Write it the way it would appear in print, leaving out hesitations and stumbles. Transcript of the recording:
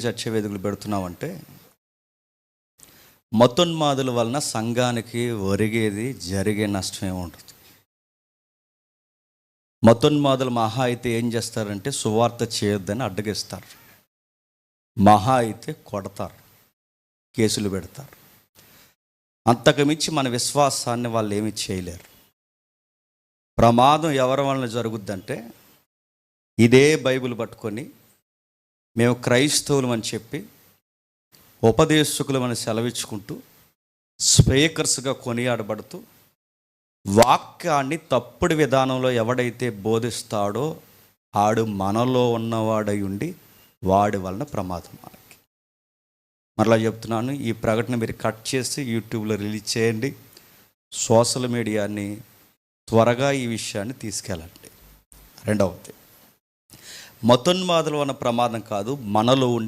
చర్చ వేదికలు పెడుతున్నామంటే మతోన్మాదుల వలన సంఘానికి జరిగే నష్టం ఏముంటుంది? మతోన్మాదులు మహా అయితే ఏం చేస్తారంటే సువార్త చేయొద్దని అడ్డగిస్తారు, మహా అయితే కొడతారు, కేసులు పెడతారు. అంతకుమించి మన విశ్వాసాన్ని వాళ్ళు ఏమీ చేయలేరు. ప్రమాదం ఎవరి వలన జరుగుద్దంటే ఇదే బైబిల్ పట్టుకొని మేము క్రైస్తవులం అని చెప్పి ఉపదేశకులమని సెలవిచ్చుకుంటూ స్పీకర్స్గా కొనియాడబడుతూ వాక్యాన్ని తప్పుడు విధానంలో ఎవడైతే బోధిస్తాడో ఆడు మనలో ఉన్నవాడై ఉండి వాడి వలన ప్రమాదం. మనకి మరలా చెప్తున్నాను, ఈ ప్రకటన మీరు కట్ చేసి యూట్యూబ్లో రిలీజ్ చేయండి. సోషల్ మీడియాని త్వరగా ఈ విషయాన్ని తీసుకెళ్ళండి. రెండవది, మతోన్మాదుల వలన ప్రమాదం కాదు, మనలో